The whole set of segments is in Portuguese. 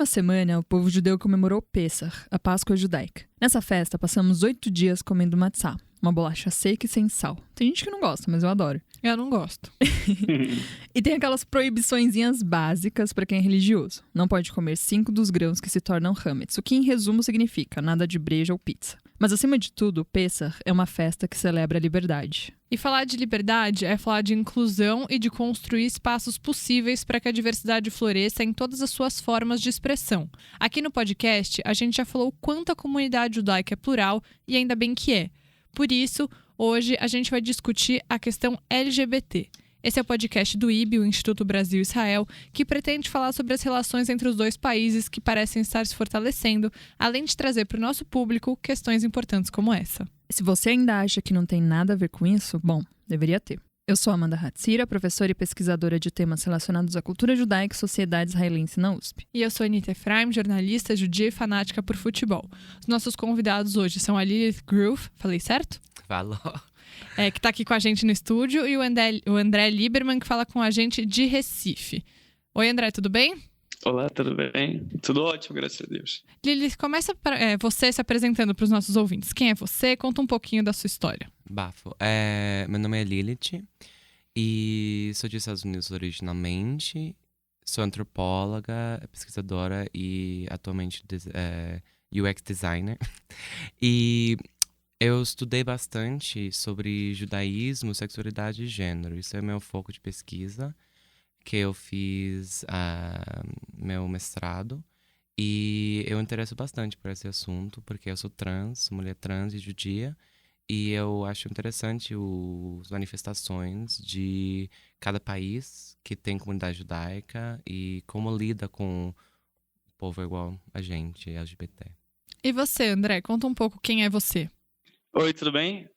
semana, o povo judeu comemorou Pessach, a Páscoa judaica. Nessa festa, passamos 8 dias comendo matzá, uma bolacha seca e sem sal. Tem gente que não gosta, mas eu adoro. Eu não gosto. E tem aquelas proibiçõezinhas básicas para quem é religioso. Não pode comer 5 dos grãos que se tornam hametz, o que em resumo significa nada de breja ou pizza. Mas acima de tudo, Pessach é uma festa que celebra a liberdade. E falar de liberdade é falar de inclusão e de construir espaços possíveis para que a diversidade floresça em todas as suas formas de expressão. Aqui no podcast, a gente já falou o quanto a comunidade judaica é plural e ainda bem que é. Por isso, hoje a gente vai discutir a questão LGBT. Esse é o podcast do IB, o Instituto Brasil-Israel, que pretende falar sobre as relações entre os dois países que parecem estar se fortalecendo, além de trazer para o nosso público questões importantes como essa. Se você ainda acha que não tem nada a ver com isso, bom, deveria ter. Eu sou Amanda Hatzira, professora e pesquisadora de temas relacionados à cultura judaica e sociedade israelense na USP. E eu sou Anita Efraim, jornalista judia e fanática por futebol. Os nossos convidados hoje são a Lilith Groove, falei certo? Falou. Que está aqui com a gente no estúdio, e o André Lieberman, que fala com a gente de Recife. Oi, André, tudo bem? Olá, tudo bem? Tudo ótimo, graças a Deus. Lilith, começa você se apresentando para os nossos ouvintes. Quem é você? Conta um pouquinho da sua história. Bafo. Meu nome é Lilith e sou dos Estados Unidos originalmente. Sou antropóloga, pesquisadora e atualmente UX designer. E eu estudei bastante sobre judaísmo, sexualidade e gênero. Isso é meu foco de pesquisa, que eu fiz meu mestrado. E eu interesso bastante por esse assunto, porque eu sou trans, mulher trans e judia. E eu acho interessante as manifestações de cada país que tem comunidade judaica e como lida com o povo igual a gente, LGBT. E você, André? Conta um pouco quem é você. Oi, tudo bem?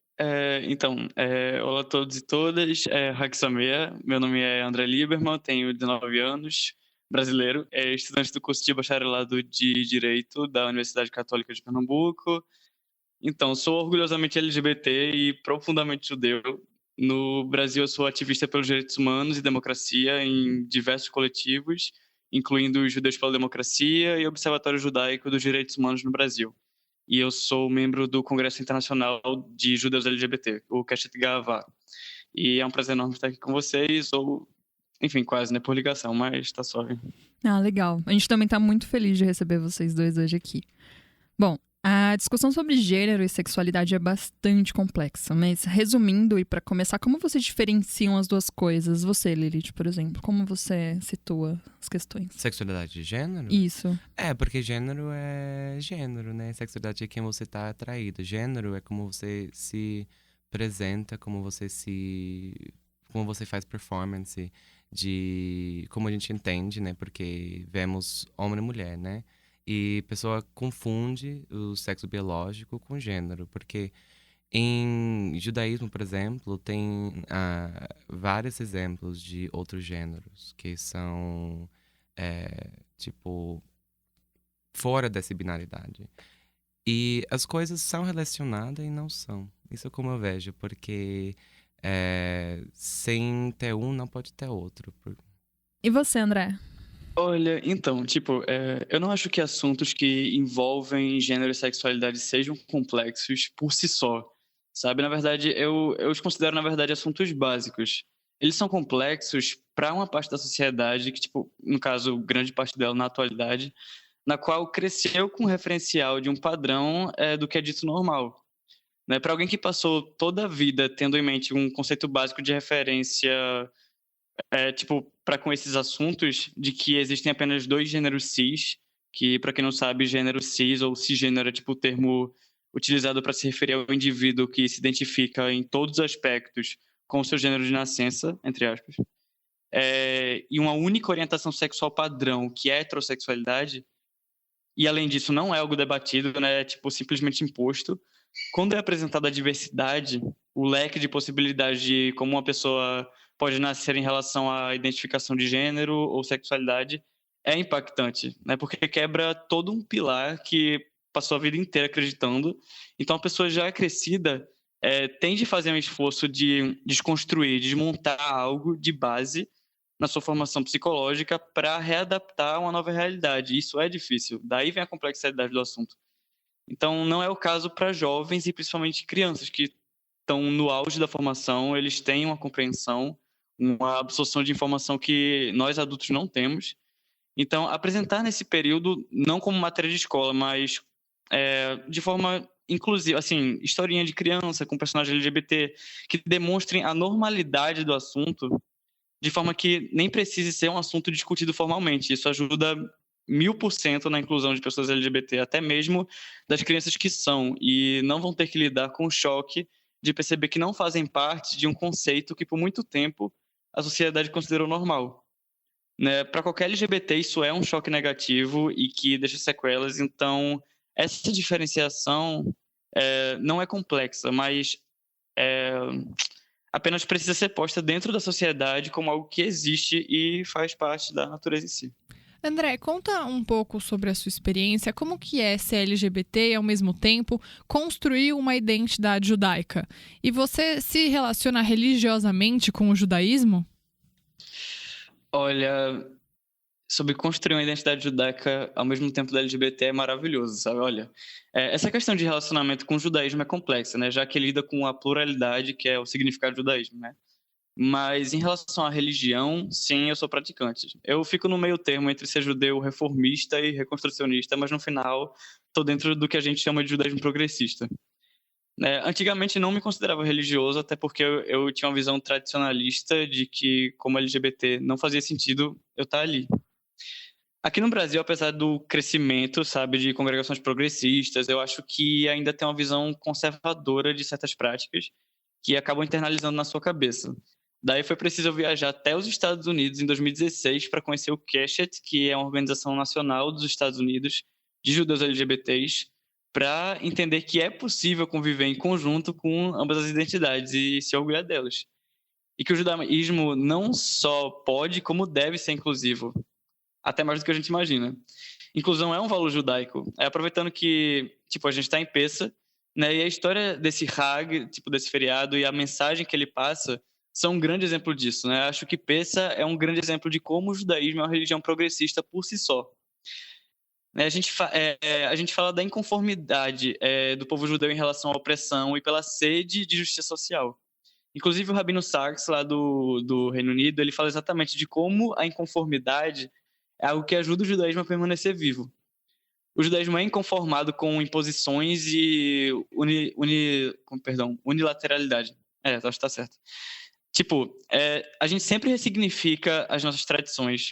Olá a todos e todas. Hag Sameach. Meu nome é André Lieberman, tenho 19 anos, brasileiro, estudante do curso de bacharelado de Direito da Universidade Católica de Pernambuco. Então, sou orgulhosamente LGBT e profundamente judeu. No Brasil, eu sou ativista pelos direitos humanos e democracia em diversos coletivos, incluindo os Judeus pela Democracia e o Observatório Judaico dos Direitos Humanos no Brasil. E eu sou membro do Congresso Internacional de Judeus LGBT, o Keshet Ga'avah. E é um prazer enorme estar aqui com vocês, enfim, quase, né, por ligação, mas tá suave. Ah, legal. A gente também tá muito feliz de receber vocês dois hoje aqui. Bom, a discussão sobre gênero e sexualidade é bastante complexa, mas resumindo e para começar, como vocês diferenciam as duas coisas? Você, Lilith, por exemplo, como você situa as questões? Sexualidade de gênero? Isso. Porque gênero é gênero, né? Sexualidade é quem você tá atraído. Gênero é como você se apresenta, como você faz performance, de como a gente entende, né? Porque vemos homem e mulher, né? E a pessoa confunde o sexo biológico com gênero, porque em judaísmo, por exemplo, tem vários exemplos de outros gêneros que são, fora dessa binaridade. E as coisas são relacionadas e não são. Isso é como eu vejo, porque sem ter um, não pode ter outro. E você, André? Olha, então, eu não acho que assuntos que envolvem gênero e sexualidade sejam complexos por si só, sabe? Na verdade, eu os considero, na verdade, assuntos básicos. Eles são complexos para uma parte da sociedade que, no caso, grande parte dela na atualidade, na qual cresceu com o referencial de um padrão do que é dito normal. Né? Para alguém que passou toda a vida tendo em mente um conceito básico de referência para com esses assuntos, de que existem apenas 2 gêneros cis, que, para quem não sabe, gênero cis ou cisgênero é o termo utilizado para se referir ao indivíduo que se identifica em todos os aspectos com o seu gênero de nascença, entre aspas, e uma única orientação sexual padrão, que é a heterossexualidade, e além disso não é algo debatido, né, simplesmente imposto. Quando é apresentada a diversidade, o leque de possibilidades de como uma pessoa pode nascer em relação à identificação de gênero ou sexualidade é impactante, né? Porque quebra todo um pilar que passou a vida inteira acreditando. Então, a pessoa já crescida tem de fazer um esforço de desconstruir, desmontar algo de base na sua formação psicológica para readaptar a uma nova realidade. Isso é difícil. Daí vem a complexidade do assunto. Então, não é o caso para jovens e principalmente crianças que estão no auge da formação, eles têm uma compreensão, uma absorção de informação que nós adultos não temos. Então, apresentar nesse período, não como matéria de escola, mas de forma inclusiva, assim, historinha de criança com personagem LGBT, que demonstrem a normalidade do assunto, de forma que nem precise ser um assunto discutido formalmente. Isso ajuda 1000% na inclusão de pessoas LGBT, até mesmo das crianças que são, e não vão ter que lidar com o choque de perceber que não fazem parte de um conceito que, por muito tempo, a sociedade considerou normal. Né? Para qualquer LGBT, isso é um choque negativo e que deixa sequelas. Então, essa diferenciação não é complexa, mas apenas precisa ser posta dentro da sociedade como algo que existe e faz parte da natureza em si. André, conta um pouco sobre a sua experiência, como que é ser LGBT e, ao mesmo tempo, construir uma identidade judaica. E você se relaciona religiosamente com o judaísmo? Olha, sobre construir uma identidade judaica ao mesmo tempo da LGBT é maravilhoso, sabe? Olha, essa questão de relacionamento com o judaísmo é complexa, né? Já que lida com a pluralidade, que é o significado do judaísmo, né? Mas em relação à religião, sim, eu sou praticante. Eu fico no meio termo entre ser judeu reformista e reconstrucionista, mas no final estou dentro do que a gente chama de judaísmo progressista. Antigamente não me considerava religioso, até porque eu tinha uma visão tradicionalista de que, como LGBT, não fazia sentido eu estar ali. Aqui no Brasil, apesar do crescimento, sabe, de congregações progressistas, eu acho que ainda tem uma visão conservadora de certas práticas que acabam internalizando na sua cabeça. Daí foi preciso eu viajar até os Estados Unidos em 2016 para conhecer o Keshet, que é uma organização nacional dos Estados Unidos de judeus LGBTs, para entender que é possível conviver em conjunto com ambas as identidades e se orgulhar delas. E que o judaísmo não só pode, como deve ser inclusivo, até mais do que a gente imagina. Inclusão é um valor judaico. Aproveitando que a gente está em Pessa, né, e a história desse Hag, desse feriado, e a mensagem que ele passa são um grande exemplo disso. Né? Acho que Pessa é um grande exemplo de como o judaísmo é uma religião progressista por si só. A gente fala da inconformidade do povo judeu em relação à opressão e pela sede de justiça social. Inclusive o Rabino Sachs, lá do Reino Unido, ele fala exatamente de como a inconformidade é algo que ajuda o judaísmo a permanecer vivo. O judaísmo é inconformado com imposições e unilateralidade. Acho que está certo. A gente sempre ressignifica as nossas tradições.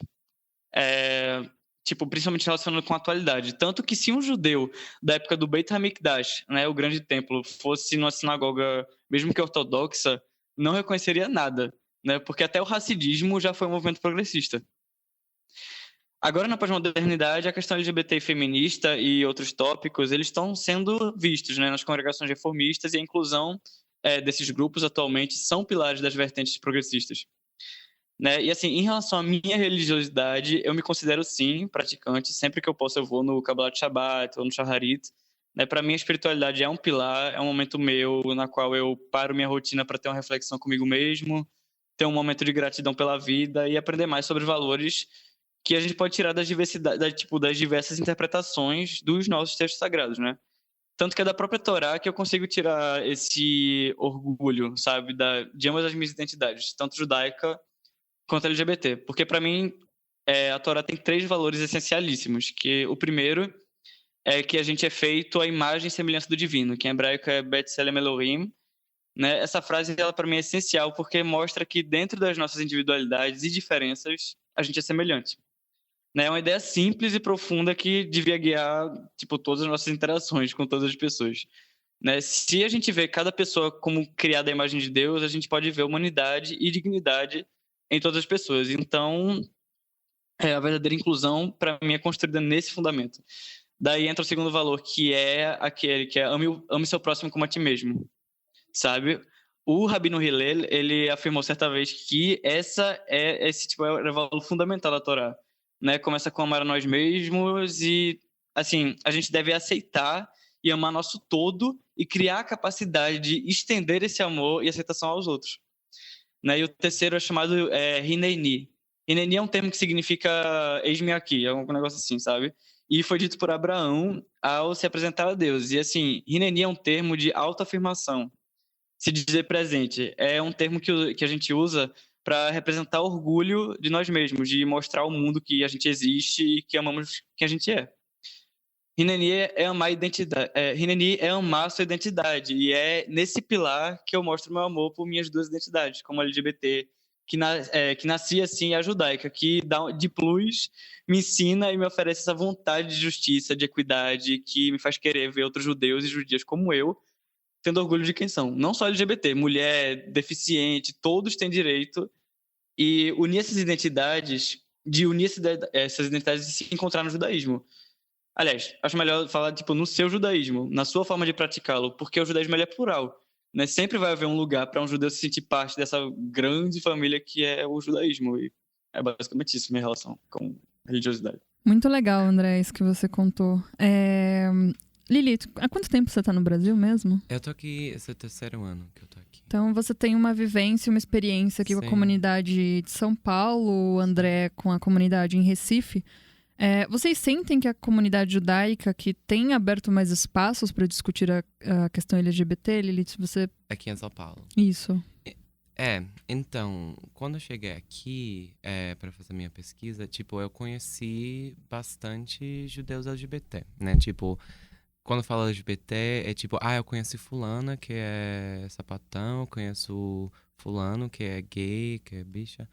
Principalmente relacionado com a atualidade. Tanto que se um judeu da época do Beit HaMikdash, né, o grande templo, fosse numa sinagoga, mesmo que ortodoxa, não reconheceria nada, né, porque até o racidismo já foi um movimento progressista. Agora, na pós-modernidade, a questão LGBT e feminista e outros tópicos, eles estão sendo vistos, né, nas congregações reformistas, e a inclusão desses grupos atualmente são pilares das vertentes progressistas. Né? E assim, em relação à minha religiosidade, eu me considero sim praticante. Sempre que eu posso eu vou no Kabbalat Shabbat ou no Shaharit. Né? Para mim a espiritualidade é um pilar, é um momento meu na qual eu paro minha rotina para ter uma reflexão comigo mesmo, ter um momento de gratidão pela vida e aprender mais sobre valores que a gente pode tirar das diversas interpretações dos nossos textos sagrados, né? Tanto que é da própria Torá que eu consigo tirar esse orgulho, sabe, de ambas as minhas identidades, tanto judaica quanto LGBT, porque para mim a Torá tem 3 valores essencialíssimos, que o primeiro é que a gente é feito à imagem e semelhança do divino, que em hebraico é B'Tselem Elohim, né? Essa frase para mim é essencial porque mostra que dentro das nossas individualidades e diferenças a gente é semelhante. Né? É uma ideia simples e profunda que devia guiar todas as nossas interações com todas as pessoas. Né? Se a gente vê cada pessoa como criada à imagem de Deus, a gente pode ver humanidade e dignidade em todas as pessoas. Então, a verdadeira inclusão, para mim, é construída nesse fundamento. Daí entra o segundo valor, que é aquele que é ame seu próximo como a ti mesmo, sabe? O Rabino Hillel, ele afirmou certa vez que esse é o valor fundamental da Torá. Né? Começa com amar a nós mesmos e, assim, a gente deve aceitar e amar nosso todo e criar a capacidade de estender esse amor e aceitação aos outros. Né? E o terceiro é chamado Hineni, Hineni é um termo que significa eis-me aqui, é um negócio assim, sabe? E foi dito por Abraão ao se apresentar a Deus. E assim, Hineni é um termo de autoafirmação, se dizer presente. É um termo que a gente usa para representar orgulho de nós mesmos, de mostrar ao mundo que a gente existe e que amamos quem a gente é. Hineni é amar a identidade. Hineni é amar a sua identidade. E é nesse pilar que eu mostro meu amor por minhas duas identidades, como LGBT, que nasci assim, a judaica, que dá de plus, me ensina e me oferece essa vontade de justiça, de equidade, que me faz querer ver outros judeus e judias como eu, tendo orgulho de quem são. Não só LGBT, mulher, deficiente, todos têm direito. E unir essas identidades, essas identidades e se encontrar no judaísmo. Aliás, acho melhor falar tipo no seu judaísmo, na sua forma de praticá-lo, porque o judaísmo ele é plural, né? Sempre vai haver um lugar para um judeu se sentir parte dessa grande família que é o judaísmo. E é basicamente isso minha relação com religiosidade. Muito legal, André, isso que você contou. Lilith, há quanto tempo você tá no Brasil mesmo? Eu tô aqui, esse é o 3º ano que eu tô aqui. Então você tem uma vivência, uma experiência aqui com a Sim. comunidade de São Paulo, o André com a comunidade em Recife. Vocês sentem que a comunidade judaica que tem aberto mais espaços para discutir a questão LGBT, Lilith, você... Aqui em São Paulo. Isso. Então, quando eu cheguei aqui para fazer minha pesquisa, tipo, eu conheci bastante judeus LGBT, né? Tipo, quando eu falo LGBT, é tipo, eu conheci fulana que é sapatão, eu conheço fulano que é gay, que é bicha.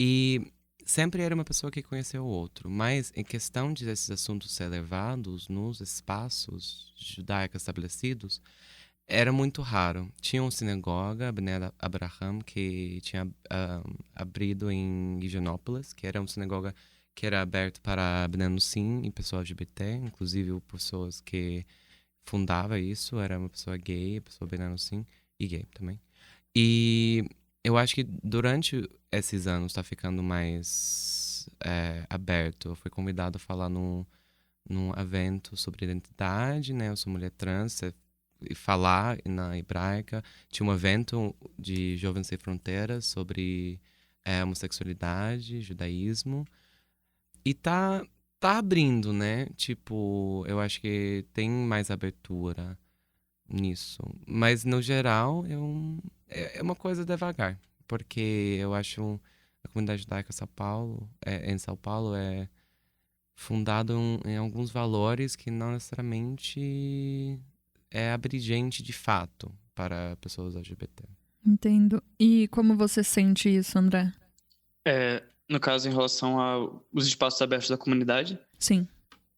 E sempre era uma pessoa que conheceu o outro. Mas em questão de esses assuntos ser levados nos espaços judaicos estabelecidos, era muito raro. Tinha uma sinagoga, Bnei Abraham, que tinha abrido em Higienópolis, que era uma sinagoga que era aberta para Bnei Nussim e pessoas LGBT, inclusive pessoas que fundava isso, era uma pessoa gay, pessoa Bnei Nussim e gay também. E eu acho que durante esses anos está ficando mais aberto. Eu fui convidado a falar num evento sobre identidade, né? Eu sou mulher trans, e falar na hebraica. Tinha um evento de Jovens Sem Fronteiras sobre homossexualidade, judaísmo. E tá abrindo, né? Tipo, eu acho que tem mais abertura nisso. Mas, no geral, é uma coisa devagar. Porque eu acho a comunidade judaica em São Paulo é fundada em alguns valores que não necessariamente é abrangente de fato para pessoas LGBT. Entendo. E como você sente isso, André? No caso, em relação aos espaços abertos da comunidade? Sim.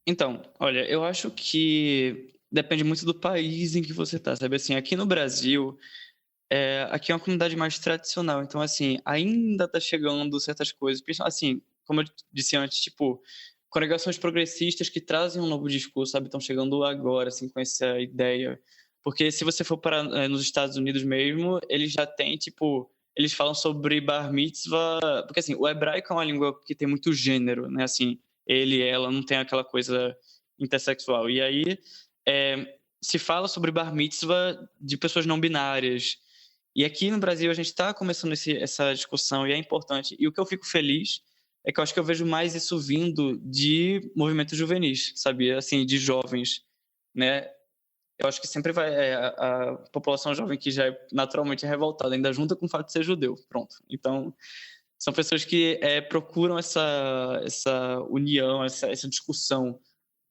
Então, olha, eu acho que depende muito do país em que você tá, sabe? Assim, aqui no Brasil, aqui é uma comunidade mais tradicional, então, assim, ainda tá chegando certas coisas, assim, como eu disse antes, tipo, congregações progressistas que trazem um novo discurso, sabe? Estão chegando agora, assim, com essa ideia. Porque se você for para nos Estados Unidos mesmo, eles já têm, tipo, eles falam sobre bar mitzvah, porque, assim, o hebraico é uma língua que tem muito gênero, né? Assim, ele, ela, não tem aquela coisa intersexual. E aí, se fala sobre bar mitzvah de pessoas não binárias. E aqui no Brasil a gente está começando essa discussão e é importante. E o que eu fico feliz é que eu acho que eu vejo mais isso vindo de movimentos juvenis, sabia? Assim, de jovens, né? Eu acho que sempre vai... a população jovem que já é naturalmente revoltada, ainda junta com o fato de ser judeu, pronto. Então, são pessoas que procuram essa união, essa discussão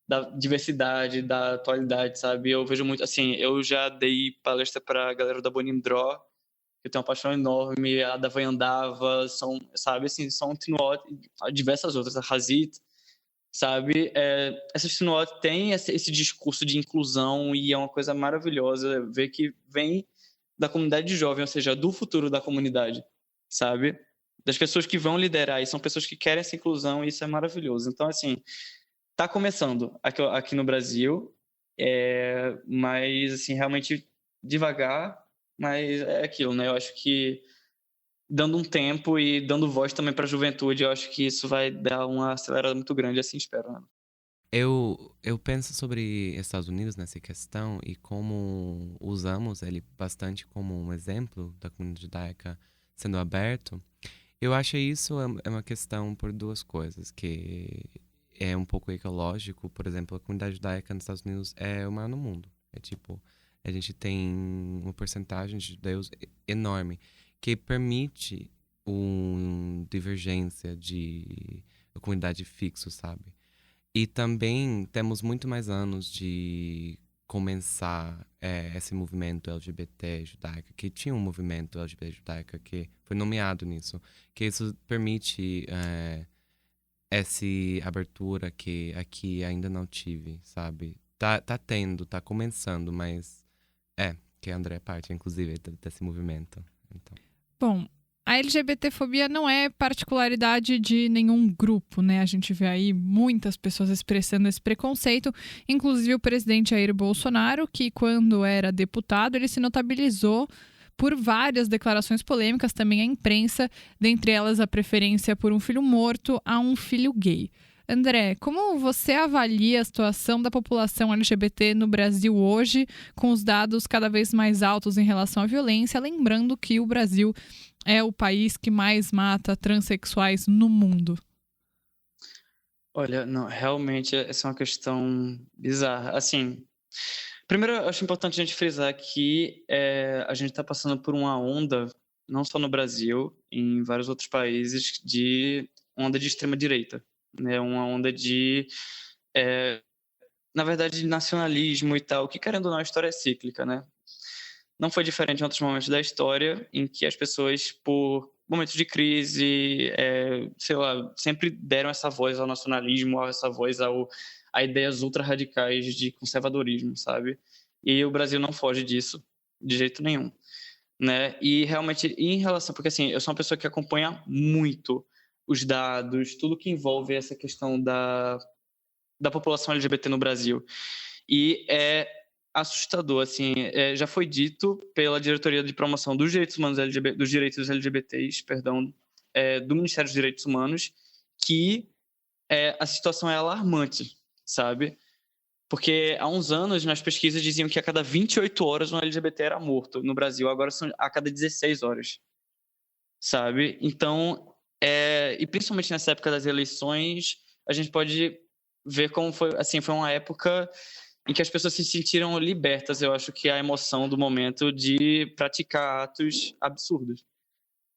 da diversidade, da atualidade, sabe? Eu vejo muito... Assim, eu já dei palestra para a galera da Bonim Dró, eu tenho uma paixão enorme, a da Vaiandava, sabe, assim, são Tinuot, diversas outras, a Hazit, sabe, essas Tinuot têm esse discurso de inclusão e é uma coisa maravilhosa ver que vem da comunidade jovem, ou seja, do futuro da comunidade, sabe, das pessoas que vão liderar, e são pessoas que querem essa inclusão e isso é maravilhoso. Então, assim, tá começando aqui no Brasil, mas, assim, realmente devagar, mas é aquilo, né? Eu acho que dando um tempo e dando voz também para a juventude, eu acho que isso vai dar uma acelerada muito grande, assim espero, né? Eu penso sobre Estados Unidos nessa questão e como usamos ele bastante como um exemplo da comunidade judaica sendo aberto. Eu acho isso é uma questão por duas coisas, que é um pouco ecológico. Por exemplo, a comunidade judaica nos Estados Unidos é o maior no mundo. É tipo, a gente tem uma porcentagem de judeus enorme, que permite uma divergência de comunidade fixo, sabe? E também temos muito mais anos de começar esse movimento LGBT judaica, que tinha um movimento LGBT judaica que foi nomeado nisso, que isso permite essa abertura que aqui ainda não tive, sabe? Tá tendo, tá começando, mas que a André é parte, inclusive, desse movimento. Então. Bom, a LGBTfobia não é particularidade de nenhum grupo, né? A gente vê aí muitas pessoas expressando esse preconceito, inclusive o presidente Jair Bolsonaro, que quando era deputado, ele se notabilizou por várias declarações polêmicas, também à imprensa, dentre elas a preferência por um filho morto a um filho gay. André, como você avalia a situação da população LGBT no Brasil hoje, com os dados cada vez mais altos em relação à violência, lembrando que o Brasil é o país que mais mata transexuais no mundo? Olha, não, realmente essa é uma questão bizarra. Assim, primeiro, eu acho importante a gente frisar que a gente está passando por uma onda, não só no Brasil, em vários outros países, de onda de extrema-direita, né? Uma onda de, na verdade, de nacionalismo e tal, que, querendo ou não, a história é cíclica, né? Não foi diferente em outros momentos da história, em que as pessoas, por momentos de crise, sei lá, sempre deram essa voz ao nacionalismo, essa voz a ideias ultra-radicais de conservadorismo, sabe? E o Brasil não foge disso, de jeito nenhum, né? E realmente, em relação... Porque, assim, eu sou uma pessoa que acompanha muito os dados, tudo que envolve essa questão da população LGBT no Brasil. E é assustador, assim, já foi dito pela Diretoria de Promoção dos Direitos Humanos dos Direitos LGBTs, perdão, do Ministério dos Direitos Humanos, que a situação é alarmante, sabe? Porque há uns anos, nas pesquisas, diziam que a cada 28 horas um LGBT era morto no Brasil, agora são a cada 16 horas, sabe? Então, e principalmente nessa época das eleições, a gente pode ver como foi, assim, foi uma época em que as pessoas se sentiram libertas. Eu acho que a emoção do momento de praticar atos absurdos,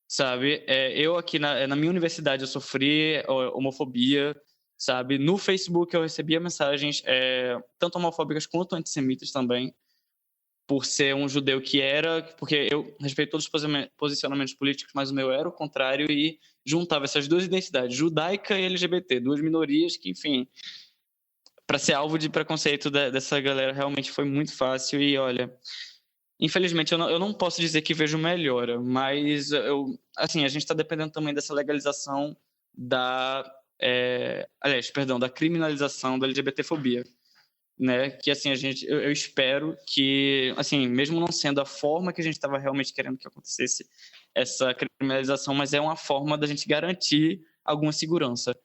sabe? Eu aqui na minha universidade eu sofri homofobia, sabe? No Facebook eu recebia mensagens tanto homofóbicas quanto antissemitas também, por ser um judeu porque eu respeito todos os posicionamentos políticos, mas o meu era o contrário e juntava essas duas identidades, judaica e LGBT, duas minorias que, enfim, para ser alvo de preconceito dessa galera realmente foi muito fácil. E olha, infelizmente eu não posso dizer que vejo melhora, mas assim, a gente está dependendo também dessa legalização da criminalização da LGBTfobia, né? Que assim eu espero que, assim, mesmo não sendo a forma que a gente estava realmente querendo que acontecesse essa criminalização, mas é uma forma da gente garantir alguma segurança,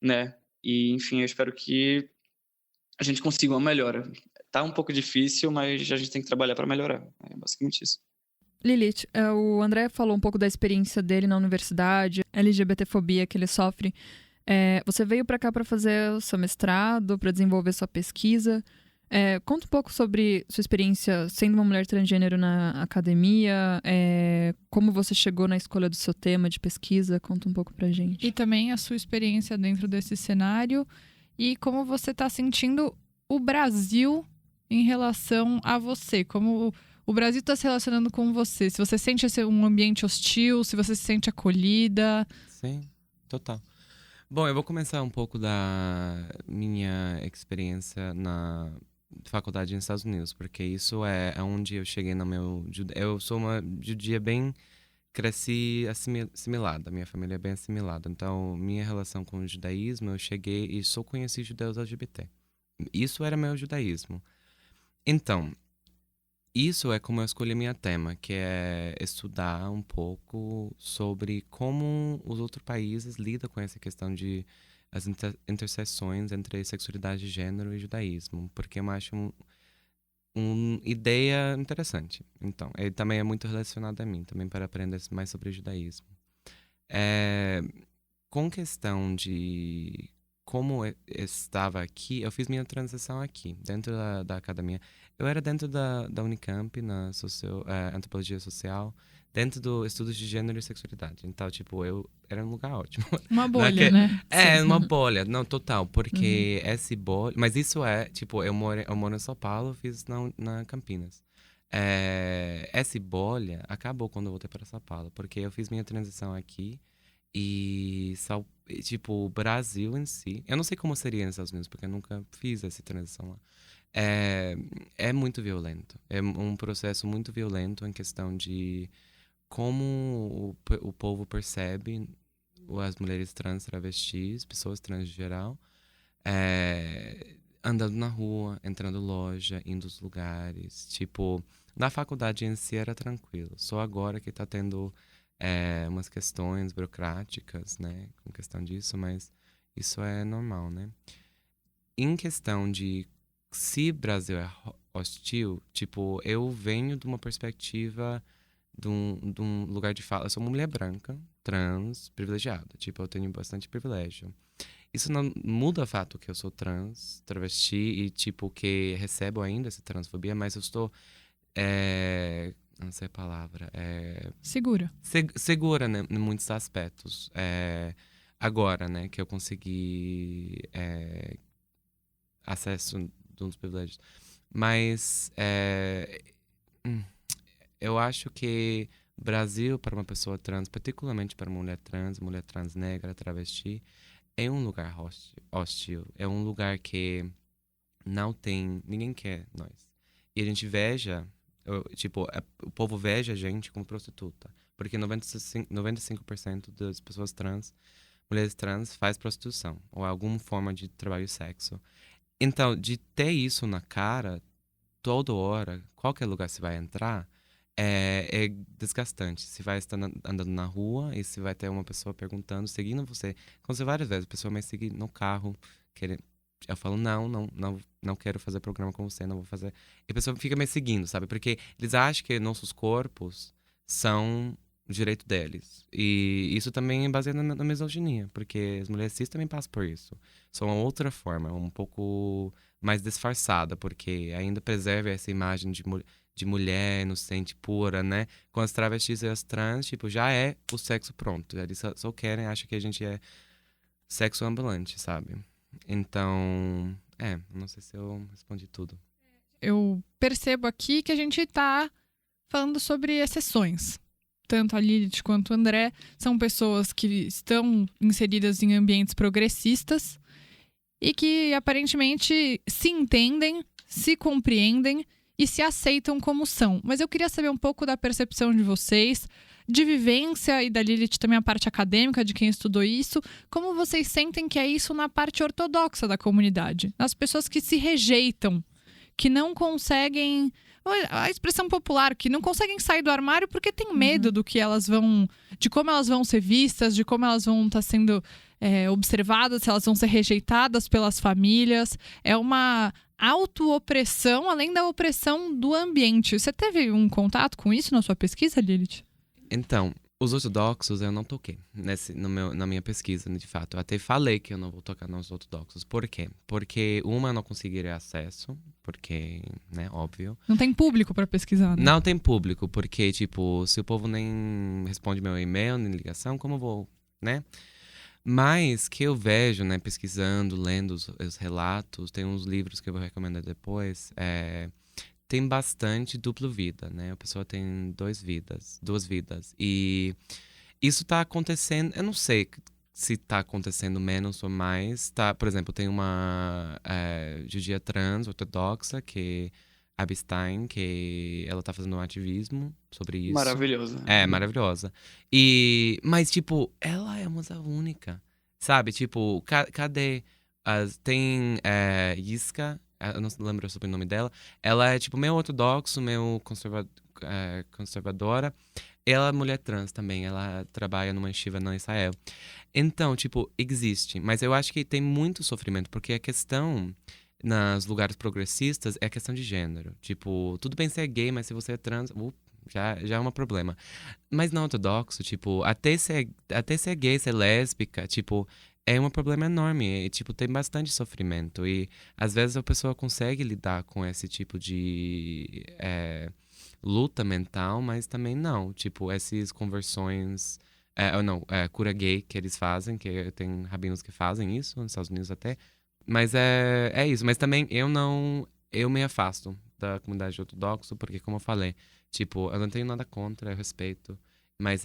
né? E enfim, eu espero que a gente consiga uma melhora. Tá um pouco difícil, mas a gente tem que trabalhar para melhorar. É basicamente isso. Lilith, o André falou um pouco da experiência dele na universidade, LGBTfobia que ele sofre. Você veio para cá para fazer o seu mestrado, para desenvolver sua pesquisa. Conta um pouco sobre sua experiência sendo uma mulher transgênero na academia, como você chegou na escolha do seu tema de pesquisa. Conta um pouco pra gente. E também a sua experiência dentro desse cenário e como você está sentindo o Brasil em relação a você, como o Brasil está se relacionando com você. Se você sente um ambiente hostil, se você se sente acolhida. Sim, total. Bom, eu vou começar um pouco da minha experiência na faculdade nos Estados Unidos, porque isso é onde eu cheguei no meu... Eu sou uma judia bem... Cresci assimilada, minha família é bem assimilada. Então, minha relação com o judaísmo, eu cheguei e só conheci judeus LGBT. Isso era meu judaísmo. Então, isso é como eu escolhi minha tema, que é estudar um pouco sobre como os outros países lidam com essa questão de as interseções entre sexualidade, gênero e judaísmo, porque eu acho uma ideia interessante. Então, ele também é muito relacionado a mim, também para aprender mais sobre o judaísmo. Com questão de como eu estava aqui, eu fiz minha transição aqui, dentro da academia. Eu era dentro da Unicamp, na antropologia social, dentro do estudos de gênero e sexualidade. Então, tipo, eu era um lugar ótimo. Uma bolha, né? Uma bolha, não, total, porque essa bolha... Mas isso tipo, eu moro em São Paulo, fiz na Campinas. Essa bolha acabou quando eu voltei para São Paulo, porque eu fiz minha transição aqui e, tipo, o Brasil em si... Eu não sei como seria nos Estados Unidos, porque eu nunca fiz essa transição lá. É muito violento. É um processo muito violento em questão de como o povo percebe as mulheres trans, travestis, pessoas trans em geral, andando na rua, entrando em loja, indo aos lugares. Tipo, na faculdade em si era tranquilo. Só agora que tá tendo umas questões burocráticas, né, com questão disso, mas isso é normal, né? Em questão de se Brasil é hostil, tipo, eu venho de uma perspectiva de um lugar de fala. Eu sou uma mulher branca, trans, privilegiada. Tipo, eu tenho bastante privilégio. Isso não muda o fato que eu sou trans, travesti e, tipo, que recebo ainda essa transfobia, mas eu estou... não sei a palavra. Segura. Segura, né, em muitos aspectos. Agora, né, que eu consegui acesso dos privilégios. Mas eu acho que Brasil, para uma pessoa trans, particularmente para mulher trans negra, travesti, é um lugar hostil. É um lugar que não tem... Ninguém quer nós. E a gente veja... Tipo, o povo veja a gente como prostituta. Porque 95% das pessoas trans, mulheres trans, faz prostituição. Ou alguma forma de trabalho e sexo. Então, de ter isso na cara, toda hora, qualquer lugar você vai entrar, é desgastante. Você vai estar andando na rua e você vai ter uma pessoa perguntando, seguindo você. Aconteceu várias vezes, a pessoa me segue no carro, eu falo, não quero fazer programa com você, não vou fazer. E a pessoa fica me seguindo, sabe? Porque eles acham que nossos corpos são o direito deles. E isso também é baseado na misoginia, porque as mulheres cis também passam por isso. Só uma outra forma, um pouco mais disfarçada, porque ainda preserva essa imagem de mulher inocente, pura, né? Com as travestis e as trans, tipo, já é o sexo pronto. Eles só querem, acham que a gente é sexo ambulante, sabe? Então, não sei se eu respondi tudo. Eu percebo aqui que a gente tá falando sobre exceções. Tanto a Lilith quanto o André são pessoas que estão inseridas em ambientes progressistas e que aparentemente se entendem, se compreendem e se aceitam como são. Mas eu queria saber um pouco da percepção de vocês, de vivência e da Lilith também a parte acadêmica de quem estudou isso. Como vocês sentem que é isso na parte ortodoxa da comunidade? As pessoas que se rejeitam, que não conseguem... A expressão popular, que não conseguem sair do armário porque tem medo do que elas vão... De como elas vão ser vistas, de como elas vão estar sendo observadas, se elas vão ser rejeitadas pelas famílias. É uma auto-opressão, além da opressão do ambiente. Você teve um contato com isso na sua pesquisa, Lilith? Então, os ortodoxos eu não toquei na minha pesquisa, de fato. Eu até falei que eu não vou tocar nos ortodoxos. Por quê? Porque, eu não conseguiria acesso, porque, né, óbvio. Não tem público para pesquisar, né? Não tem público, porque, tipo, se o povo nem responde meu e-mail, nem ligação, como eu vou, né? Mas que eu vejo, né, pesquisando, lendo os relatos, tem uns livros que eu vou recomendar depois, tem bastante dupla vida, né? A pessoa tem duas vidas. E isso tá acontecendo, eu não sei se tá acontecendo menos ou mais. Tá, por exemplo, tem uma judia trans ortodoxa, que é Abstein, que ela tá fazendo um ativismo sobre isso. Maravilhosa. Maravilhosa. Mas, tipo, ela é uma única, sabe? Tipo, cadê? Tem Yiska, eu não lembro sobre o nome dela. Ela é, tipo, meio ortodoxo, meio conservadora. Ela é mulher trans também. Ela trabalha numa yeshiva na Israel. Então, tipo, existe. Mas eu acho que tem muito sofrimento. Porque a questão nos lugares progressistas é a questão de gênero. Tipo, tudo bem ser gay, mas se você é trans... Já é um problema. Mas não ortodoxo, tipo, até ser gay, ser lésbica, tipo, é um problema enorme. E, tipo, tem bastante sofrimento. E às vezes a pessoa consegue lidar com esse tipo de luta mental, mas também não. Tipo, essas conversões. Ou não, cura gay que eles fazem, que tem rabinos que fazem isso, nos Estados Unidos até. Mas é isso. Mas também eu me afasto da comunidade ortodoxa, porque, como eu falei, tipo, eu não tenho nada contra, eu respeito. Mas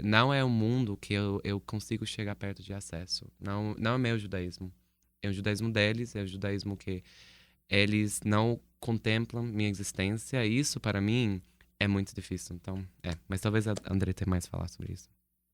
não é um mundo que eu consigo chegar perto de acesso. Não é meu judaísmo. É o judaísmo deles, é o judaísmo que eles não contemplam minha existência. E isso, para mim, é muito difícil. Então, Mas talvez a André tenha mais a falar sobre isso.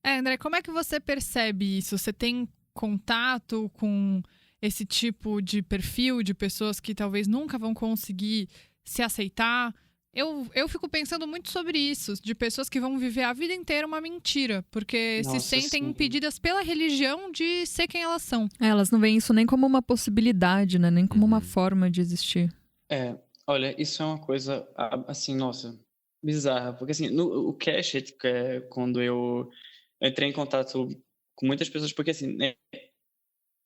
André, como é que você percebe isso? Você tem contato com esse tipo de perfil de pessoas que talvez nunca vão conseguir se aceitar? Eu fico pensando muito sobre isso, de pessoas que vão viver a vida inteira uma mentira, porque se sentem impedidas pela religião de ser quem elas são. Elas não veem isso nem como uma possibilidade, né? Nem como uma forma de existir. Olha, isso é uma coisa, assim, nossa, bizarra. Porque, assim, o Cash, quando eu entrei em contato com muitas pessoas, porque, assim, né,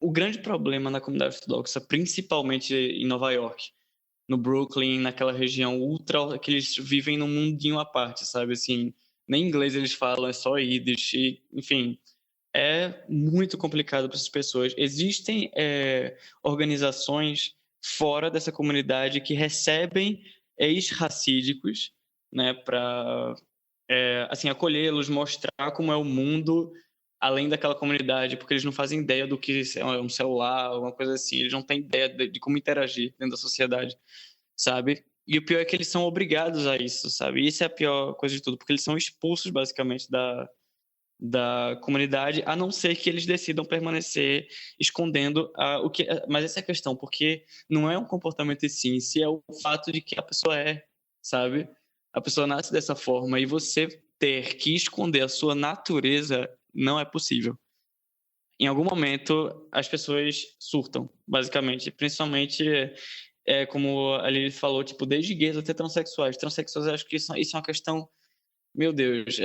o grande problema na comunidade ortodoxa, principalmente em Nova York, no Brooklyn, naquela região ultra, que eles vivem num mundinho à parte, sabe? Assim, nem inglês eles falam, é só Yiddish, enfim, é muito complicado para essas pessoas. Existem organizações fora dessa comunidade que recebem ex-racídicos, né, para assim, acolhê-los, mostrar como é o mundo além daquela comunidade, porque eles não fazem ideia do que é um celular, uma coisa assim, eles não têm ideia de como interagir dentro da sociedade, sabe? E o pior é que eles são obrigados a isso, sabe? E isso é a pior coisa de tudo, porque eles são expulsos, basicamente, da comunidade, a não ser que eles decidam permanecer escondendo o que. Mas essa é a questão, porque não é um comportamento em si é o fato de que a pessoa sabe? A pessoa nasce dessa forma e você ter que esconder a sua natureza não é possível. Em algum momento, as pessoas surtam, basicamente. Principalmente, como a Lili falou, tipo, desde gays até transexuais. Transexuais, eu acho que isso é uma questão, meu Deus,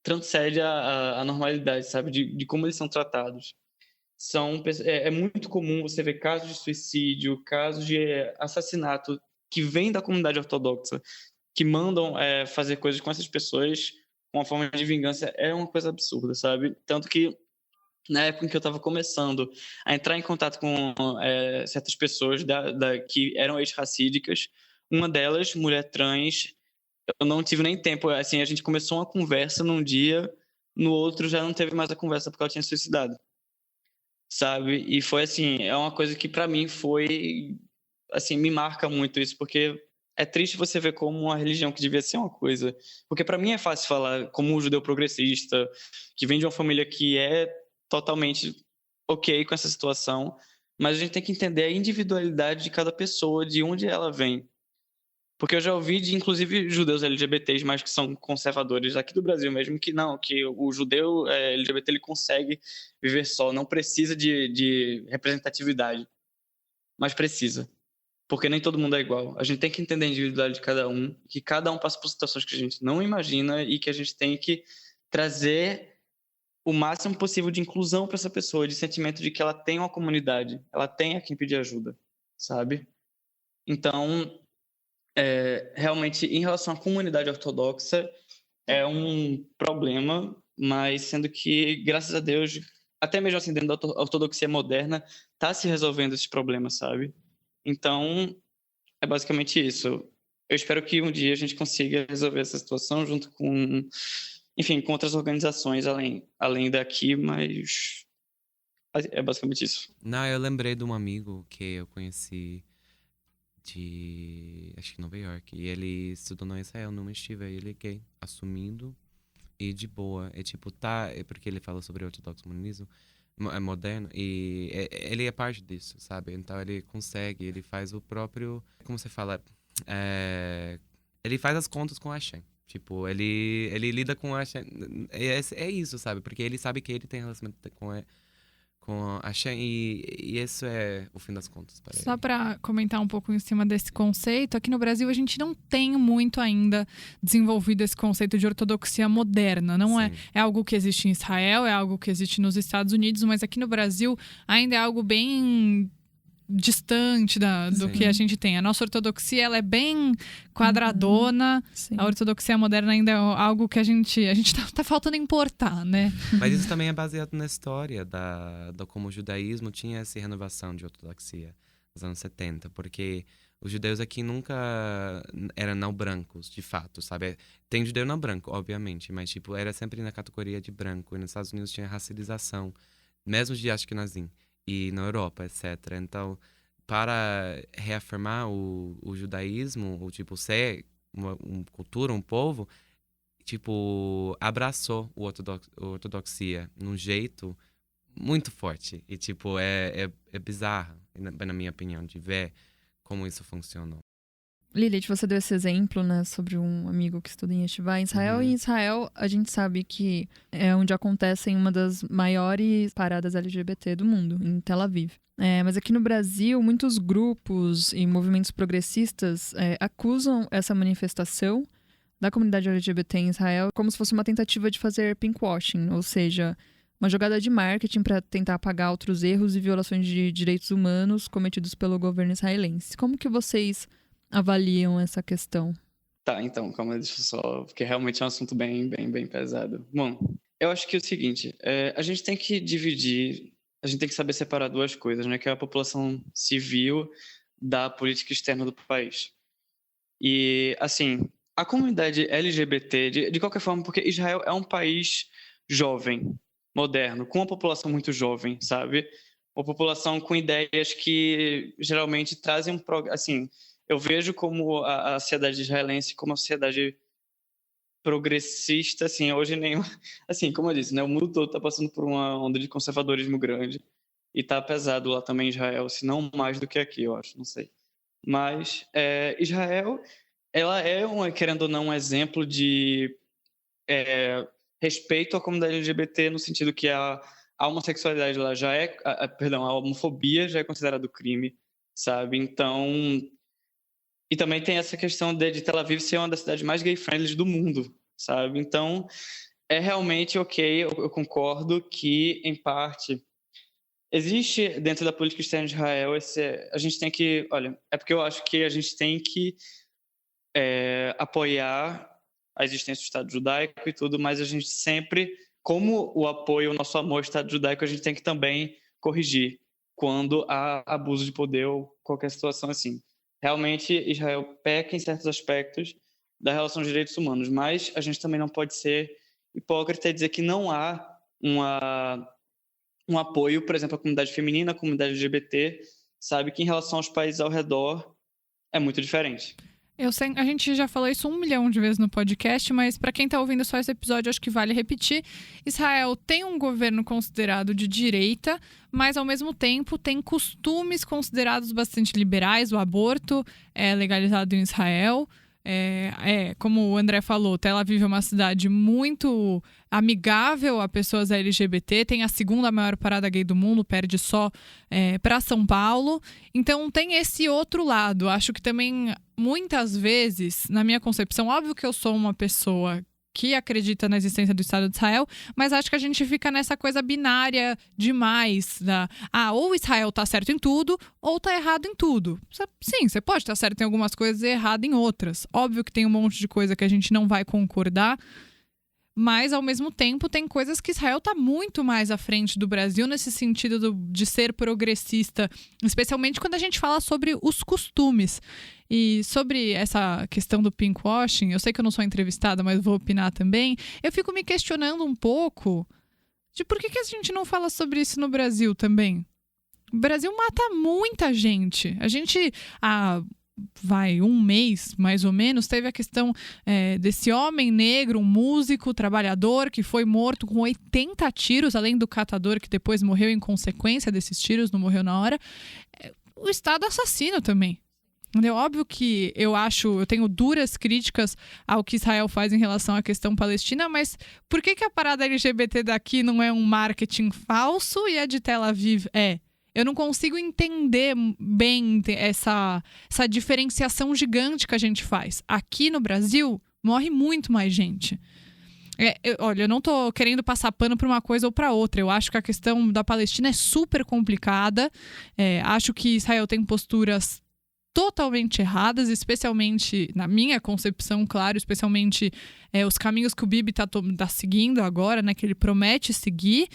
transcende a normalidade, sabe? De como eles são tratados. É muito comum você ver casos de suicídio, casos de assassinato que vêm da comunidade ortodoxa, que mandam fazer coisas com essas pessoas com uma forma de vingança. É uma coisa absurda, sabe? Tanto que na época em que eu estava começando a entrar em contato com certas pessoas que eram ex-racídicas, uma delas, mulher trans, eu não tive nem tempo, assim, a gente começou uma conversa num dia, no outro já não teve mais a conversa porque ela tinha suicidado, sabe? E foi assim, é uma coisa que para mim foi, assim, me marca muito isso, porque é triste você ver como uma religião que devia ser uma coisa, porque para mim é fácil falar como um judeu progressista, que vem de uma família que é totalmente ok com essa situação, mas a gente tem que entender a individualidade de cada pessoa, de onde ela vem. Porque eu já ouvi de, inclusive, judeus LGBTs, mas que são conservadores aqui do Brasil mesmo, que não, que o judeu LGBT ele consegue viver só, não precisa de representatividade, mas precisa. Porque nem todo mundo é igual. A gente tem que entender a individualidade de cada um, que cada um passa por situações que a gente não imagina e que a gente tem que trazer o máximo possível de inclusão para essa pessoa, de sentimento de que ela tem uma comunidade, ela tem a quem pedir ajuda, sabe? Então, realmente, em relação à comunidade ortodoxa, é um problema, mas sendo que, graças a Deus, até mesmo assim, dentro da ortodoxia moderna, está se resolvendo esse problema, sabe? Então, é basicamente isso. Eu espero que um dia a gente consiga resolver essa situação junto com, enfim, com outras organizações além daqui, mas é basicamente isso. Não, eu lembrei de um amigo que eu conheci acho que Nova York. E ele estudou no Israel, numa estiva. E ele é gay, assumindo e de boa. É tipo, é porque ele fala sobre ortodoxo modernismo, é moderno. E ele é parte disso, sabe? Então ele consegue, ele faz o próprio, como você fala, ele faz as contas com a Hashem. Tipo, ele lida com a Hashem. É isso, sabe? Porque ele sabe que ele tem relacionamento com a Shen, e isso é o fim das contas para Só ele. para comentar um pouco em cima desse conceito, aqui no Brasil a gente não tem muito ainda desenvolvido esse conceito de ortodoxia moderna. Não é algo que existe em Israel, é algo que existe nos Estados Unidos, mas aqui no Brasil ainda é algo bem distante do que a gente tem. A nossa ortodoxia, ela é bem quadradona. Sim. A ortodoxia moderna ainda é algo que a gente tá faltando importar, né? Mas isso também é baseado na história da como o judaísmo tinha essa renovação de ortodoxia nos anos 70, porque os judeus aqui nunca eram não brancos, de fato, sabe? Tem judeu não branco, obviamente, mas tipo, era sempre na categoria de branco. E nos Estados Unidos tinha racialização, mesmo de Ashkenazim, e na Europa, etc. Então, para reafirmar o judaísmo, ou tipo, ser uma cultura, um povo, tipo, abraçou a ortodoxia num jeito muito forte. E, tipo, é bizarro, na minha opinião, de ver como isso funcionou. Lilith, você deu esse exemplo, né, sobre um amigo que estuda em Yeshiva em Israel. E em Israel, a gente sabe que é onde acontecem uma das maiores paradas LGBT do mundo, em Tel Aviv. Mas aqui no Brasil, muitos grupos e movimentos progressistas acusam essa manifestação da comunidade LGBT em Israel como se fosse uma tentativa de fazer pinkwashing, ou seja, uma jogada de marketing para tentar apagar outros erros e violações de direitos humanos cometidos pelo governo israelense. Como que vocês avaliam essa questão? Tá, então, calma, deixa eu só... Porque realmente é um assunto bem pesado. Bom, eu acho que é o seguinte, a gente tem que dividir, a gente tem que saber separar duas coisas, né? Que é a população civil da política externa do país. E, assim, a comunidade LGBT, de qualquer forma, porque Israel é um país jovem, moderno, com uma população muito jovem, sabe? Uma população com ideias que geralmente trazem assim, eu vejo como a sociedade israelense como uma sociedade progressista, assim, hoje nem... Assim, como eu disse, né, o mundo todo está passando por uma onda de conservadorismo grande e tá pesado lá também em Israel, se não mais do que aqui, eu acho, não sei. Mas Israel, ela é, querendo ou não, um exemplo de respeito à comunidade LGBT no sentido que a homossexualidade lá já a homofobia já é considerado crime, sabe? Então... E também tem essa questão de Tel Aviv ser uma das cidades mais gay-friendly do mundo, sabe? Então, é realmente ok, eu concordo que, em parte, existe dentro da política externa de Israel, a gente tem que... Olha, é porque eu acho que a gente tem que apoiar a existência do Estado judaico e tudo, mas a gente sempre, como o apoio, o nosso amor ao Estado judaico, a gente tem que também corrigir quando há abuso de poder ou qualquer situação assim. Realmente, Israel peca em certos aspectos da relação de direitos humanos, mas a gente também não pode ser hipócrita e dizer que não há um apoio, por exemplo, à comunidade feminina, à comunidade LGBT, sabe que em relação aos países ao redor é muito diferente. A gente já falou isso 1 milhão de vezes no podcast, mas para quem está ouvindo só esse episódio, acho que vale repetir. Israel tem um governo considerado de direita, mas ao mesmo tempo tem costumes considerados bastante liberais. O aborto é legalizado em Israel. Como o André falou, Tel Aviv é uma cidade muito amigável a pessoas LGBT, tem a segunda maior parada gay do mundo, perde só para São Paulo. Então tem esse outro lado. Acho que também, muitas vezes, na minha concepção, óbvio que eu sou uma pessoa que acredita na existência do Estado de Israel, mas acho que a gente fica nessa coisa binária demais, ou Israel tá certo em tudo, ou tá errado em tudo. Sim, você pode estar certo em algumas coisas e errado em outras. Óbvio que tem um monte de coisa que a gente não vai concordar, mas, ao mesmo tempo, tem coisas que Israel está muito mais à frente do Brasil nesse sentido de ser progressista, especialmente quando a gente fala sobre os costumes. E sobre essa questão do pinkwashing, eu sei que eu não sou entrevistada, mas vou opinar também, eu fico me questionando um pouco de por que a gente não fala sobre isso no Brasil também. O Brasil mata muita gente. A gente... um mês, mais ou menos, teve a questão desse homem negro, um músico, trabalhador, que foi morto com 80 tiros, além do catador, que depois morreu em consequência desses tiros, não morreu na hora. O Estado assassino também. É óbvio que eu tenho duras críticas ao que Israel faz em relação à questão palestina, mas por que a parada LGBT daqui não é um marketing falso e a de Tel Aviv é? Eu não consigo entender bem essa diferenciação gigante que a gente faz. Aqui no Brasil, morre muito mais gente. Olha, eu não tô querendo passar pano para uma coisa ou para outra. Eu acho que a questão da Palestina é super complicada. Acho que Israel tem posturas totalmente erradas, especialmente na minha concepção, claro, especialmente os caminhos que o Bibi tá seguindo agora, né, que ele promete seguir.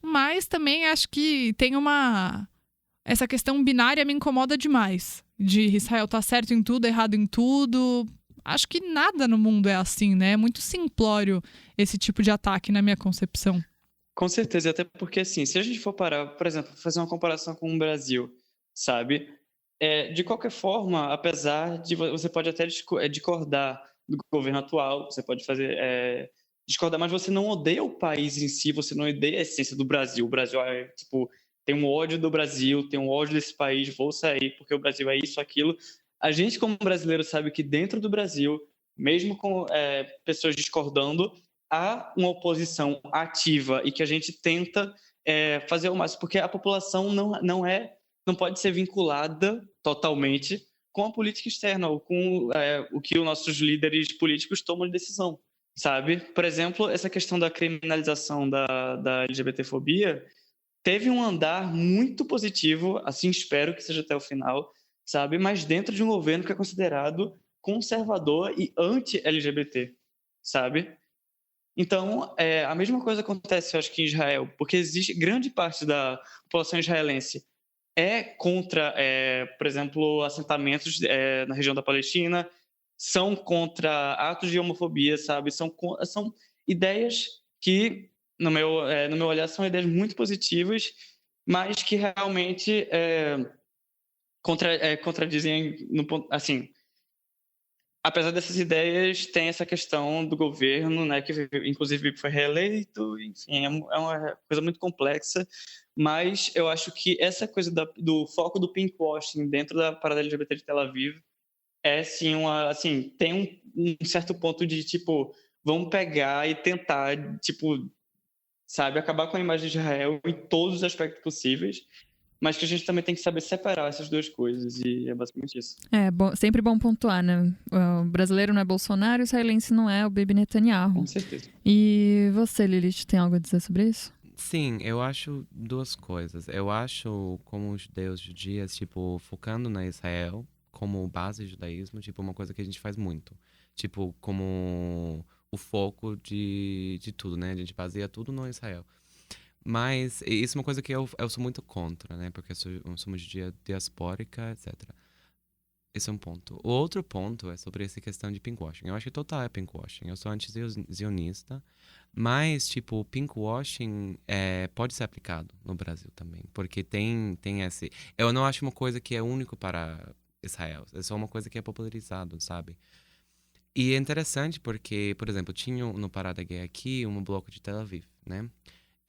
Mas também acho que tem essa questão binária me incomoda demais. De Israel tá certo em tudo, errado em tudo. Acho que nada no mundo é assim, né? É muito simplório esse tipo de ataque, na minha concepção. Com certeza, até porque, assim, se a gente for parar, por exemplo, fazer uma comparação com o Brasil, sabe? De qualquer forma, apesar de você pode até discordar do governo atual, você pode discordar, mas você não odeia o país em si, você não odeia a essência do Brasil. O Brasil tem um ódio do Brasil, tem um ódio desse país, vou sair porque o Brasil é isso, aquilo. A gente, como brasileiro, sabe que dentro do Brasil, mesmo com pessoas discordando, há uma oposição ativa e que a gente tenta fazer o máximo, porque a população não pode ser vinculada totalmente com a política externa ou com o que os nossos líderes políticos tomam de decisão, sabe? Por exemplo, essa questão da criminalização da LGBTfobia teve um andar muito positivo, assim espero que seja até o final, sabe? Mas dentro de um governo que é considerado conservador e anti-LGBT, sabe? Então, a mesma coisa acontece, eu acho, que em Israel, porque existe grande parte da população israelense contra, por exemplo, assentamentos na região da Palestina, são contra atos de homofobia, sabe? São ideias que, no meu olhar, são ideias muito positivas, mas que realmente contradizem, no ponto, assim, apesar dessas ideias, tem essa questão do governo, né, que inclusive foi reeleito, enfim, é uma coisa muito complexa, mas eu acho que essa coisa do foco do pinkwashing dentro da parada LGBT de Tel Aviv sim, tem um certo ponto de, tipo, vamos pegar e tentar, tipo, sabe, acabar com a imagem de Israel em todos os aspectos possíveis, mas que a gente também tem que saber separar essas duas coisas, e é basicamente isso. Sempre bom pontuar, né? O brasileiro não é Bolsonaro, o israelense não é o Bibi Netanyahu. Com certeza. E você, Lilith, tem algo a dizer sobre isso? Sim, eu acho duas coisas. Eu acho, como os judeus, tipo, focando na Israel como base do judaísmo, tipo, uma coisa que a gente faz muito. Tipo, como o foco de tudo, né? A gente baseia tudo no Israel. Mas isso é uma coisa que eu sou muito contra, né? Porque eu sou uma judia diaspórica, etc. Esse é um ponto. O outro ponto é sobre essa questão de pinkwashing. Eu acho que total é pinkwashing. Eu sou anti-zionista, mas, tipo, pinkwashing pode ser aplicado no Brasil também. Porque tem esse... Eu não acho uma coisa que é único para Israel. É só uma coisa que é popularizado, sabe? E é interessante porque, por exemplo, tinha no Parada Gay aqui um bloco de Tel Aviv, né?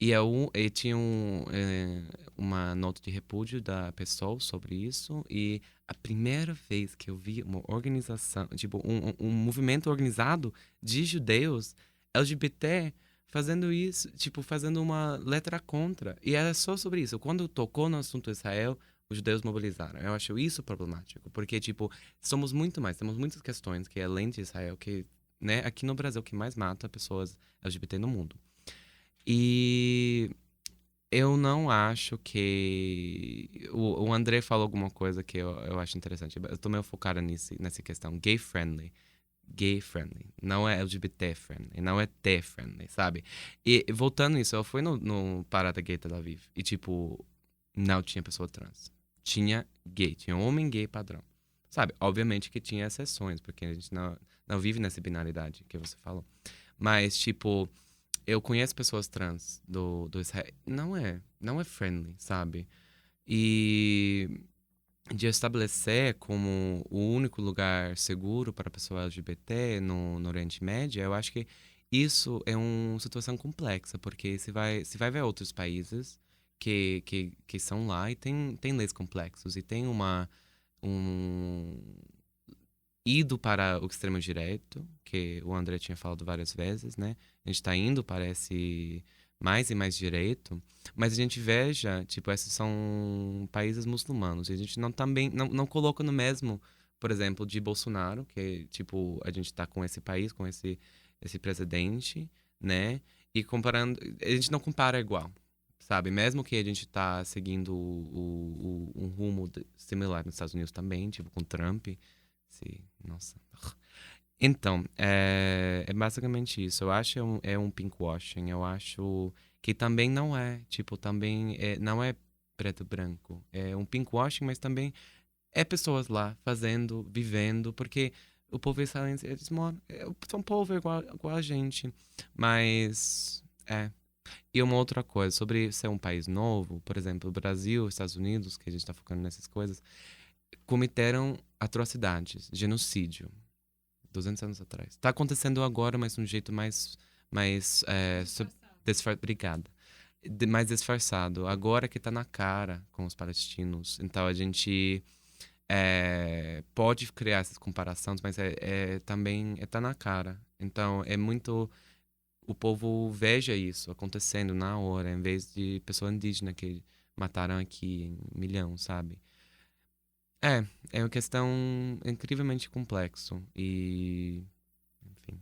E tinha uma nota de repúdio da pessoa sobre isso. E a primeira vez que eu vi uma organização, tipo, um movimento organizado de judeus LGBT fazendo isso, tipo, fazendo uma letra contra. E era só sobre isso. Quando tocou no assunto Israel, os judeus mobilizaram. Eu acho isso problemático. Porque, tipo, somos muito mais. Temos muitas questões que, além de Israel, que, né, aqui no Brasil, que mais mata pessoas LGBT no mundo. E eu não acho que... O André falou alguma coisa que eu acho interessante. Eu tô meio focada nessa questão. Gay-friendly. Gay-friendly. Não é LGBT-friendly. Não é T-friendly, sabe? E voltando nisso, eu fui no Parada Gay Tel Aviv. E, tipo, não tinha pessoa trans. Tinha gay. Tinha homem gay padrão. Sabe? Obviamente que tinha exceções, porque a gente não vive nessa binaridade que você falou. Mas, tipo... Eu conheço pessoas trans do Israel. Não é friendly, sabe? E de estabelecer como o único lugar seguro para pessoa LGBT no Oriente Médio, eu acho que isso é uma situação complexa, porque se vai ver outros países que são lá e tem leis complexos e tem uma ido para o extremo-direito, que o André tinha falado várias vezes, né? A gente está indo para esse mais e mais direito, mas a gente veja, tipo, esses são países muçulmanos, e a gente não coloca no mesmo, por exemplo, de Bolsonaro, que, tipo, a gente está com esse país, com esse presidente, né? E comparando, a gente não compara igual, sabe? Mesmo que a gente tá seguindo um rumo similar nos Estados Unidos também, tipo, com Trump, nossa. Então, é basicamente isso. Eu acho é um pinkwashing. Eu acho que também não é, tipo, também não é preto e branco. É um pinkwashing, mas também é pessoas lá fazendo, vivendo, porque o povo israelense, eles moram, são um povo igual a gente. Mas, E uma outra coisa, sobre ser um país novo, por exemplo, o Brasil, Estados Unidos, que a gente tá focando nessas coisas, cometeram atrocidades, genocídio, 200 anos atrás. Tá acontecendo agora, mas de um jeito mais obrigada. Mais disfarçado. Agora que tá na cara com os palestinos. Então a gente pode criar essas comparações, mas também tá na cara. Então é muito... O povo veja isso acontecendo na hora, em vez de pessoa indígena que mataram aqui em milhão, sabe? É uma questão incrivelmente complexo e, enfim.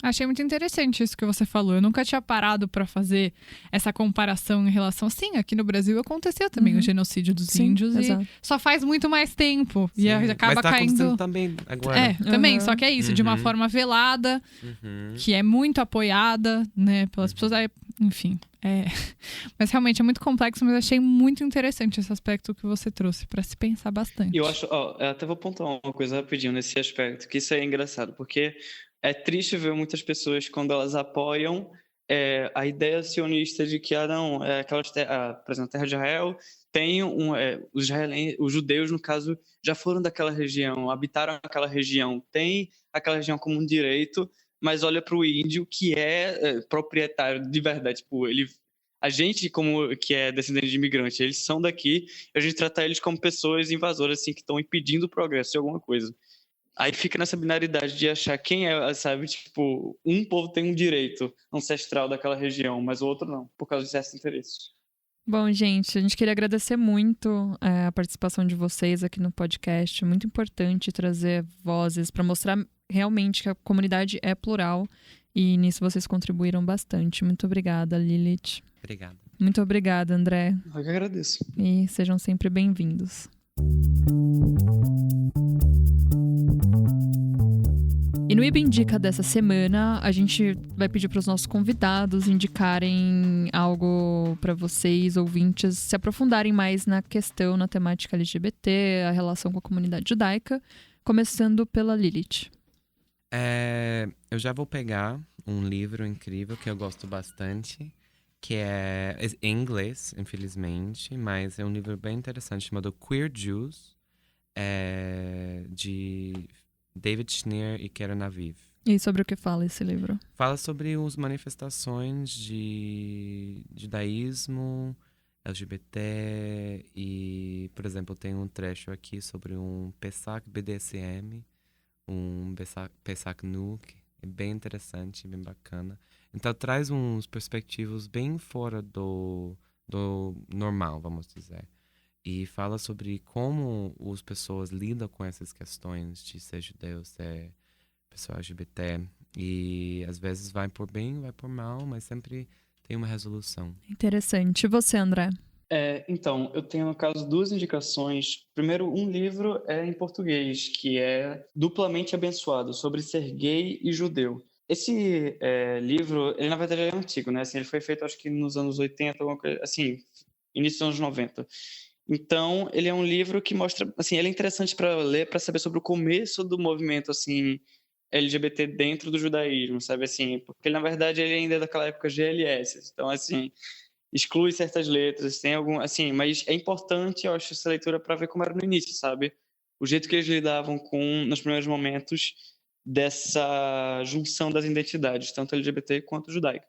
Achei muito interessante isso que você falou. Eu nunca tinha parado para fazer essa comparação em relação... Sim, aqui no Brasil aconteceu também o genocídio dos índios exato. e só faz muito mais tempo. Sim, E acaba mas tá caindo... acontecendo também agora. Também, só que é isso, de uma forma velada, que é muito apoiada, né, pelas pessoas. Enfim, mas realmente é muito complexo, mas achei muito interessante esse aspecto que você trouxe para se pensar bastante. Eu acho, eu até vou pontuar uma coisa rapidinho nesse aspecto, que isso é engraçado, porque é triste ver muitas pessoas quando elas apoiam a ideia sionista de que, não, por exemplo, a terra de Israel tem os judeus, no caso, já foram daquela região, habitaram aquela região, tem aquela região como um direito, mas olha para o índio que é proprietário de verdade, tipo, a gente como que é descendente de imigrante, eles são daqui, a gente trata eles como pessoas invasoras assim que estão impedindo o progresso de alguma coisa. Aí fica nessa binaridade de achar quem sabe, tipo, um povo tem um direito ancestral daquela região, mas o outro não, por causa de certos interesses. Bom, gente, a gente queria agradecer muito a participação de vocês aqui no podcast. Muito importante trazer vozes para mostrar realmente que a comunidade é plural e nisso vocês contribuíram bastante. Muito obrigada, Lilith. Obrigado. Muito obrigada, André. Eu que agradeço. E sejam sempre bem-vindos. E no IBA Indica dessa semana, a gente vai pedir para os nossos convidados indicarem algo para vocês, ouvintes, se aprofundarem mais na questão, na temática LGBT, a relação com a comunidade judaica, começando pela Lilith. Eu já vou pegar um livro incrível que eu gosto bastante, que é em inglês, infelizmente, mas é um livro bem interessante, chamado Queer Jews, de David Schneer e Keren Aviv. E sobre o que fala esse livro? Fala sobre as manifestações de judaísmo, LGBT e, por exemplo, tem um trecho aqui sobre um Pesach BDSM, um Pesach Nu, que é bem interessante, bem bacana. Então traz uns perspectivas bem fora do normal, vamos dizer. E fala sobre como as pessoas lidam com essas questões de ser judeu, ser pessoa LGBT. E às vezes vai por bem, vai por mal, mas sempre tem uma resolução. Interessante. E você, André? Então, eu tenho, no caso, 2 indicações. Primeiro, um livro em português, que é Duplamente Abençoado, sobre ser gay e judeu. Esse livro, ele na verdade é antigo, né? Assim, ele foi feito, acho que nos anos 80, alguma coisa, assim, início dos anos 90. Então, ele é um livro que mostra, assim, ele é interessante para ler, para saber sobre o começo do movimento, assim, LGBT dentro do judaísmo, sabe, assim, porque na verdade ele ainda é daquela época GLS, então, assim, exclui certas letras, tem algum, assim, mas é importante, eu acho, essa leitura para ver como era no início, sabe, o jeito que eles lidavam nos primeiros momentos dessa junção das identidades, tanto LGBT quanto judaica.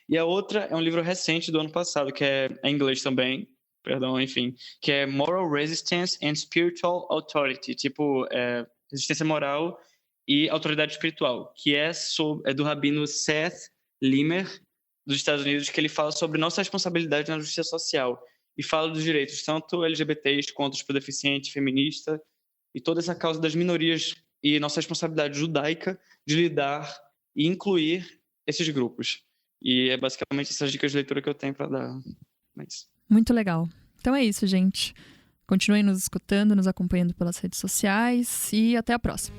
E a outra é um livro recente do ano passado, que é em inglês também, perdão, enfim, que é Moral Resistance and Spiritual Authority, tipo, resistência moral e autoridade espiritual, que é do rabino Seth Limer, dos Estados Unidos, que ele fala sobre nossa responsabilidade na justiça social e fala dos direitos tanto LGBTs quanto os deficientes, feministas e toda essa causa das minorias e nossa responsabilidade judaica de lidar e incluir esses grupos. E é basicamente essas dicas de leitura que eu tenho para dar. Mas... Muito legal. Então é isso, gente. Continuem nos escutando, nos acompanhando pelas redes sociais e até a próxima.